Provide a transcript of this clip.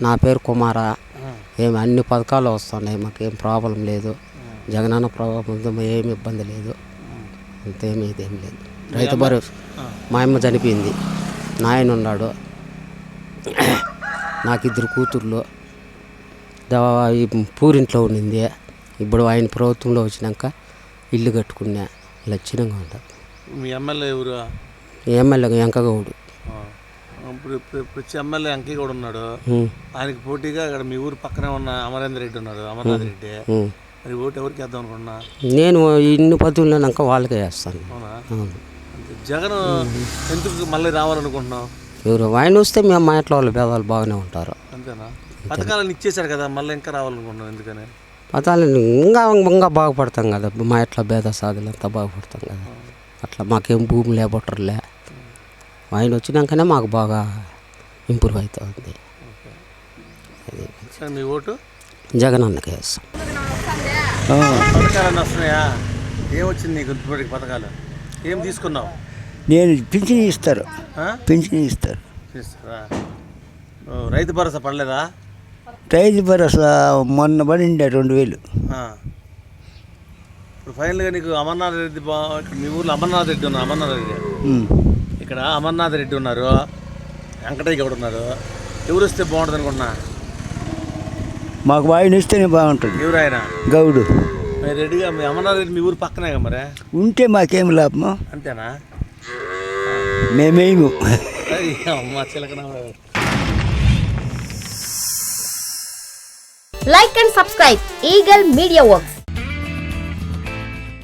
నా పేరు కుమార. ఏమి అన్ని పథకాలు వస్తున్నాయి, మాకేం ప్రాబ్లం లేదు. జగనన్న ప్రభుత్వం ఏమి ఇబ్బంది లేదు, అంతేమీ ఇదేం లేదు. రైతు భరోసా మా అమ్మ చనిపోయింది, నాయన ఉన్నాడు, నాకు 2 కూతుర్లు. పూరింట్లో ఉండింది. ఇప్పుడు ఆయన ప్రభుత్వంలో వచ్చినాక ఇల్లు కట్టుకున్నా, లక్షణంగా ఉంటుంది. మీ ఎమ్మెల్యే ఎవరు? ఎమ్మెల్యే వెంకగౌడు. ఇప్పుడు ప్రతి ఎమ్మెల్యే వెంకయ్య ఉన్నాడు. ఆయనకి పోటీగా ఇక్కడ మీ ఊరు పక్కనే ఉన్న అమరేంద్ర రెడ్డి ఉన్నాడు, అమర్నాథ్ రెడ్డి. మరి ఓటు ఎవరికి వేద్దాం అనుకున్నా? నేను ఇన్ని పద్ధతులున్నాక వాళ్ళకే వేస్తాను. అవునా? జగన్ ఎందుకు మళ్ళీ రావాలనుకుంటున్నావు? ఎవరు ఆయన వస్తే మేము మా ఇంట్లో వాళ్ళ పేదవాళ్ళు బాగానే ఉంటారు. అంతేనా? పథకాలను ఇచ్చేశారు కదా, మళ్ళీ ఇంకా రావాలనుకుంటున్నావు ఎందుకని? పథకాలను ఇంకా బాగుపడతాం కదా, మా ఇంట్లో పేద సాధులు అంతా బాగుపడతాం కదా. అట్లా మాకేం భూమి లేబట్టరులే, ఆయన వచ్చినాకనే మాకు బాగా ఇంప్రూవ్ అవుతుంది. మీ ఓటు జగన్ అన్నకే వేస్తాం. పథకాలన్నీ వస్తున్నాయా? ఏమొచ్చింది నీకు ఇప్పటికి పథకాలు? ఏం తీసుకున్నావు? నేను పింఛన్ ఇస్తారు, పింఛన్ ఇస్తారు. రైతు భరోసా పడలేదా? రైతు భరోసా మొన్న పడిండే 2000. ఇప్పుడు ఫైనల్గా నీకు అమర్నాథ్ రెడ్డి మీ ఊర్లో అమర్నాథ్ రెడ్డి ఉన్నారు, అమర్నాథ్ రెడ్డి ఇక్కడ అమర్నాథ్ రెడ్డి ఉన్నారు, వెంకటయ్య గౌడ్ ఉన్నారు. ఎవరు వస్తే బాగుంటుంది అనుకున్నా? మాకు ఆయన ఇస్తేనే బాగుంటుంది. ఎవరు ఆయన? గౌడు. మరి రెడ్డిగా మీ అమర్నాథ్ రెడ్డి మీ ఊరు పక్కనే కదా, మరి ఉంటే మాకేం లాభము? అంతేనా? మేమేము అమ్మ చిలకన. Like and subscribe Eagle Media Works.